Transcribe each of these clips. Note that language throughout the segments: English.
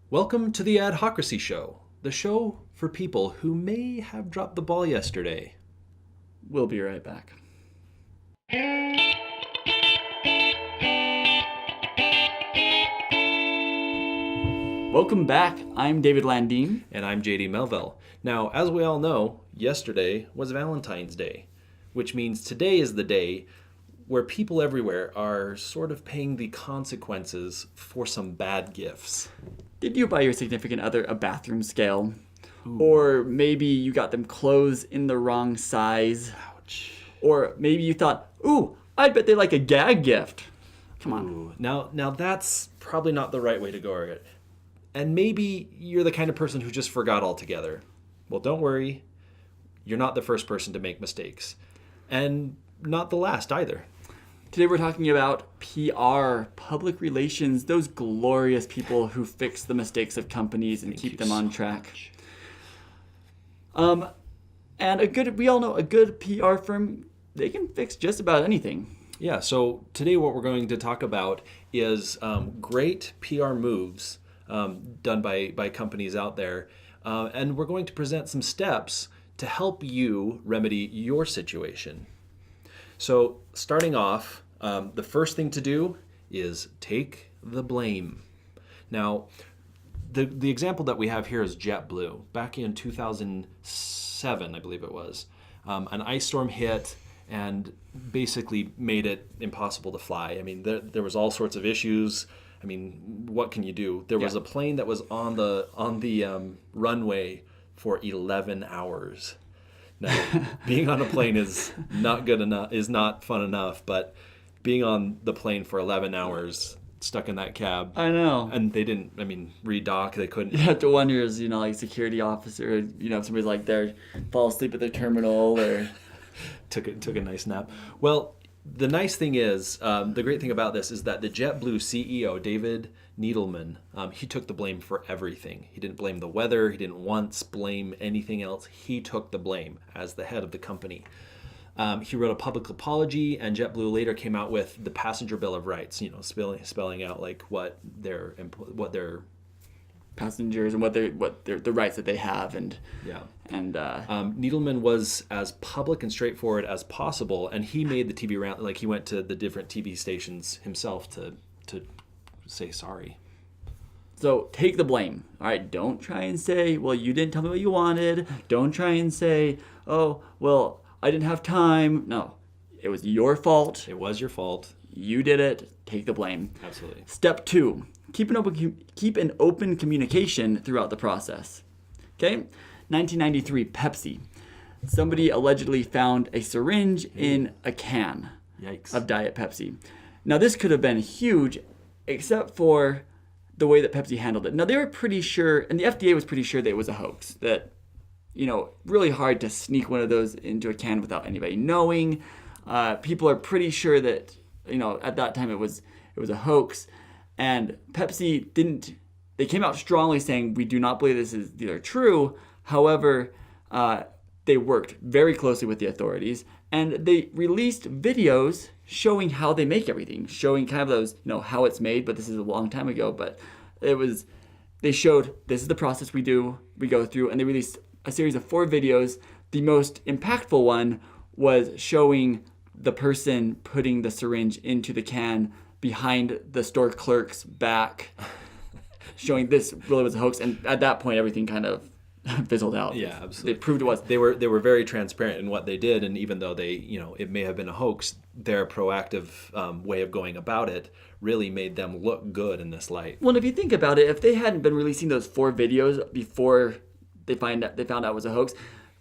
Welcome to the Adhocracy Show, the show for people who may have dropped the ball yesterday. We'll be right back. Welcome back. I'm David Landeen. And I'm JD Melville. Now, as we all know, yesterday was Valentine's Day, which means today is the day where people everywhere are sort of paying the consequences for some bad gifts. Did you buy your significant other a bathroom scale? Ooh. Or maybe you got them clothes in the wrong size. Ouch. Or maybe you thought, ooh, I bet they like a gag gift. Come on. Ooh. Now that's probably not the right way to go at it. And maybe you're the kind of person who just forgot altogether. Well, don't worry. You're not the first person to make mistakes. And not the last either. Today we're talking about PR, public relations, those glorious people who fix the mistakes of companies and keep them on track. And we all know a good PR firm, they can fix just about anything. Yeah, so today what we're going to talk about is great PR moves done by companies out there. And we're going to present some steps to help you remedy your situation. So starting off, the first thing to do is take the blame. Now, the example that we have here is JetBlue. Back in 2007, I believe it was, an ice storm hit and basically made it impossible to fly. I mean, there was all sorts of issues. I mean, what can you do? There was a plane that was on the runway for 11 hours. Now, being on a plane is not good enough, is not fun enough, but being on the plane for 11 hours, stuck in that cab. I know. And they didn't, redock, they couldn't. You have to wonder, as, like security officer, if somebody's like there, fall asleep at their terminal or... took a nice nap. Well, the nice thing is, the great thing about this is that the JetBlue CEO, David Needleman, he took the blame for everything. He didn't blame the weather. He didn't once blame anything else. He took the blame as the head of the company. He wrote a public apology, and JetBlue later came out with the Passenger Bill of Rights, spelling out like what their passengers and the rights that they have, and Needleman was as public and straightforward as possible, and he made the TV round, like he went to the different TV stations himself to say sorry. So take the blame. All right, don't try and say, well, you didn't tell me what you wanted. Don't try and say, oh, well, I didn't have time. No, it was your fault. It was your fault. You did it. Take the blame. Absolutely. Step 2, keep an open communication throughout the process. Okay? 1993, Pepsi. Somebody allegedly found a syringe in a can of Diet Pepsi. Now, this could have been huge, except for the way that Pepsi handled it. Now, they were pretty sure, and the FDA was pretty sure that it was a hoax, that, really hard to sneak one of those into a can without anybody knowing. People are pretty sure that, at that time it was a hoax. And Pepsi they came out strongly saying, we do not believe this is either true. However, they worked very closely with the authorities, and they released videos showing how they make everything, showing kind of those, how it's made, but this is a long time ago, but they showed this is the process we go through, and they released a series of 4 videos. The most impactful one was showing the person putting the syringe into the can behind the store clerk's back, showing this really was a hoax. And at that point, everything kind of fizzled out. Yeah, absolutely. They proved it was. They were very transparent in what they did, and even though they, it may have been a hoax, their proactive way of going about it really made them look good in this light. Well, if you think about it, if they hadn't been releasing those 4 videos before they found out it was a hoax,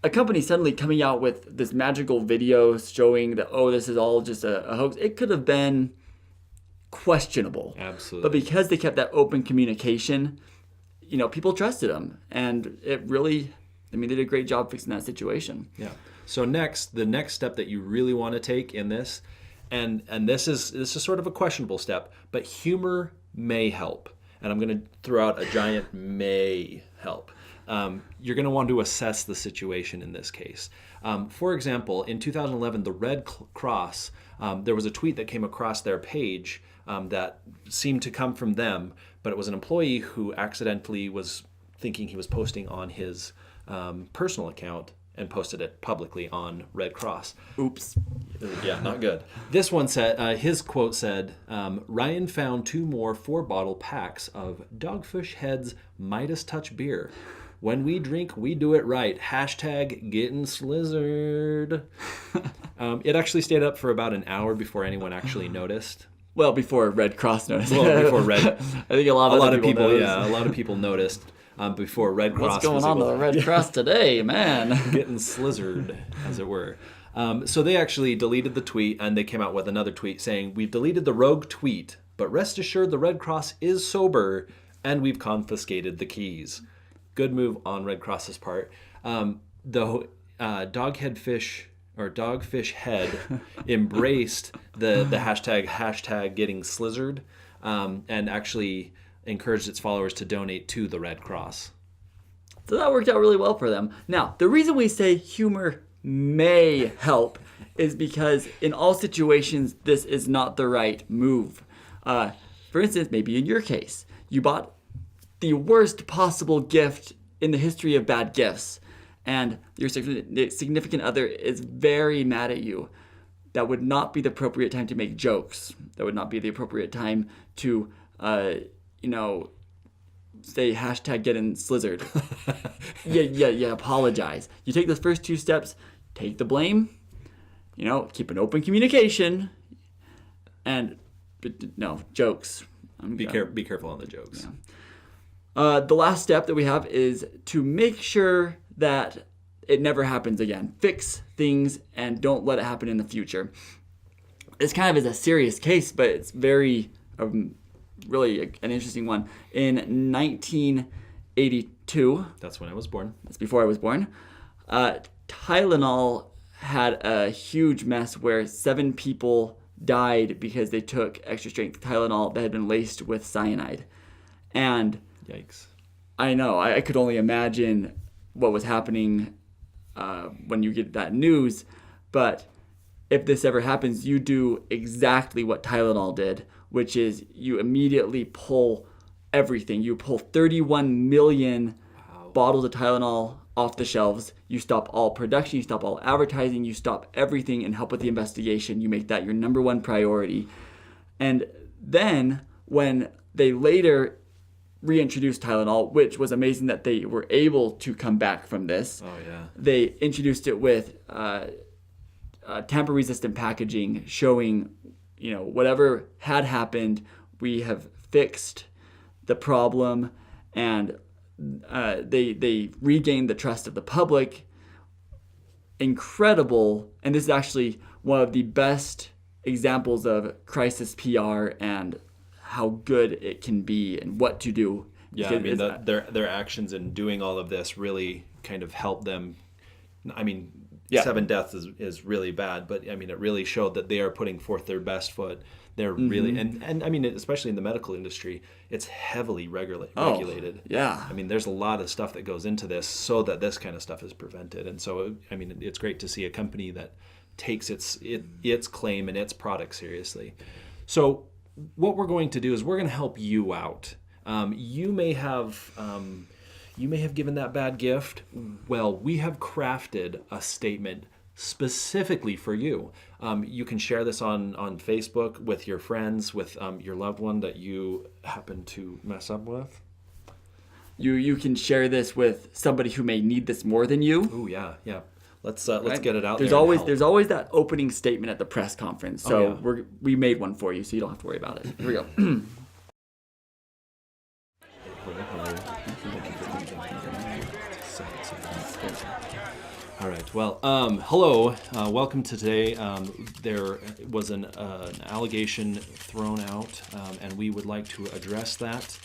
a company suddenly coming out with this magical video showing that, oh, this is all just a hoax, it could have been questionable. Absolutely. But because they kept that open communication, people trusted them, and it really, they did a great job fixing that situation. Yeah. So the next step that you really want to take in this, and this is sort of a questionable step, but humor may help. And I'm going to throw out a giant may help. You're going to want to assess the situation in this case. For example, in 2011, the Red Cross, there was a tweet that came across their page that seemed to come from them, but it was an employee who accidentally was thinking he was posting on his personal account and posted it publicly on Red Cross. Oops. Yeah, not good. This one said, his quote said, Ryan found 2 more 4-bottle packs of Dogfish Head's Midas Touch beer. When we drink, we do it right. Hashtag getting slizzard. It actually stayed up for about an hour before anyone actually noticed. Well, before Red Cross noticed. Well, before Red. I think a lot of people noticed. Yeah, a lot of people noticed before Red Cross. What's going on to the Red Cross today, man? Getting slizzard, as it were. So they actually deleted the tweet, and they came out with another tweet saying, "We've deleted the rogue tweet, but rest assured the Red Cross is sober, and we've confiscated the keys." Good move on Red Cross's part. The Dogfish Head embraced the hashtag getting slizzard, and actually encouraged its followers to donate to the Red Cross. So that worked out really well for them. Now, the reason we say humor may help is because in all situations, this is not the right move. For instance, maybe in your case, you bought the worst possible gift in the history of bad gifts, and your significant other is very mad at you. That would not be the appropriate time to make jokes. That would not be the appropriate time to say hashtag getting slizzard. Yeah, apologize. You take those first 2 steps, take the blame, keep an open communication, and no, jokes. Be careful on the jokes. Yeah. The last step that we have is to make sure that it never happens again. Fix things and don't let it happen in the future. This kind of is a serious case, but it's very really an interesting one. In 1982, that's when I was born. That's before I was born. Tylenol had a huge mess where 7 people died because they took extra strength Tylenol that had been laced with cyanide. And yikes. I know, I could only imagine what was happening when you get that news. But if this ever happens, you do exactly what Tylenol did, which is you immediately pull everything. You pull 31 million bottles of Tylenol off the shelves. You stop all production, you stop all advertising, you stop everything and help with the investigation. You make that your number 1 priority. And then when they later reintroduced Tylenol, which was amazing that they were able to come back from this. Oh, yeah. They introduced it with tamper-resistant packaging, showing, whatever had happened, we have fixed the problem, and they regained the trust of the public. Incredible, and this is actually one of the best examples of crisis PR and how good it can be and what to do. Yeah, I mean, their actions in doing all of this really kind of helped them. I mean, 7 deaths is really bad, but I mean, it really showed that they are putting forth their best foot. They're really, and I mean, especially in the medical industry, it's heavily regulated. Yeah. I mean, there's a lot of stuff that goes into this so that this kind of stuff is prevented. And so, I mean, it's great to see a company that takes its claim and its product seriously. So what we're going to do is we're going to help you out. You may have given that bad gift. Well, we have crafted a statement specifically for you. You can share this on Facebook with your friends, with your loved one that you happen to mess up with. You can share this with somebody who may need this more than you. Oh yeah. Let's get it out there. There's always that opening statement at the press conference. So we made one for you, so you don't have to worry about it. Here we go. All right. Well, hello. Welcome to today. There was an allegation thrown out, and we would like to address that.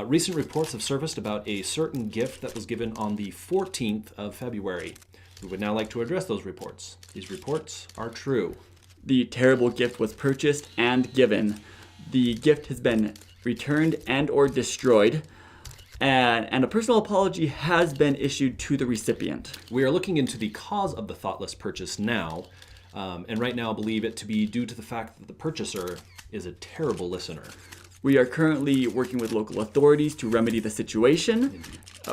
Recent reports have surfaced about a certain gift that was given on the 14th of February. We would now like to address those reports. These reports are true. The terrible gift was purchased and given. The gift has been returned and or destroyed. And a personal apology has been issued to the recipient. We are looking into the cause of the thoughtless purchase now, and right now believe it to be due to the fact that the purchaser is a terrible listener. We are currently working with local authorities to remedy the situation.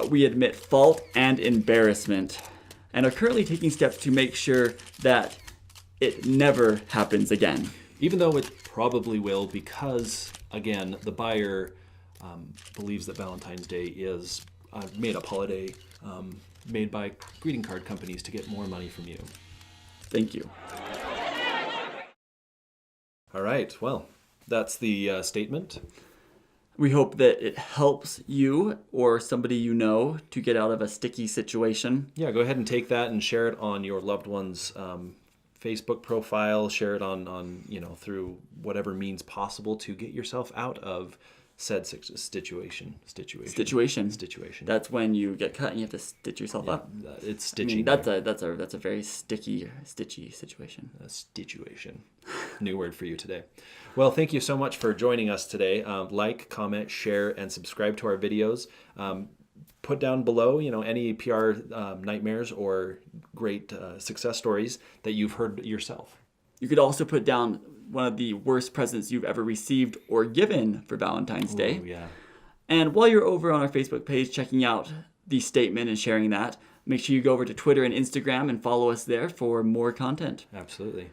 We admit fault and embarrassment and are currently taking steps to make sure that it never happens again. Even though it probably will, because, again, the buyer believes that Valentine's Day is a made-up holiday made by greeting card companies to get more money from you. Thank you. All right, well, that's the statement. We hope that it helps you or somebody you know to get out of a sticky situation. Yeah, go ahead and take that and share it on your loved one's Facebook profile. Share it on through whatever means possible to get yourself out of said situation. That's when you get cut and you have to stitch yourself up. It's stitching. I mean, that's a very stitchy situation. A situation. New word for you today. Well, thank you so much for joining us today. Like, comment, share, and subscribe to our videos. Put down below, any PR nightmares or great success stories that you've heard yourself. You could also put down one of the worst presents you've ever received or given for Valentine's Day. Ooh, yeah. And while you're over on our Facebook page checking out the statement and sharing that, make sure you go over to Twitter and Instagram and follow us there for more content. Absolutely.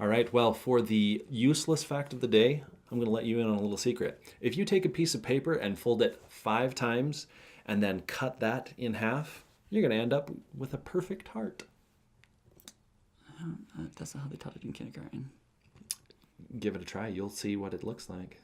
All right, well, for the useless fact of the day, I'm going to let you in on a little secret. If you take a piece of paper and fold it 5 times and then cut that in half, you're going to end up with a perfect heart. That's not how they taught it in kindergarten. Give it a try. You'll see what it looks like.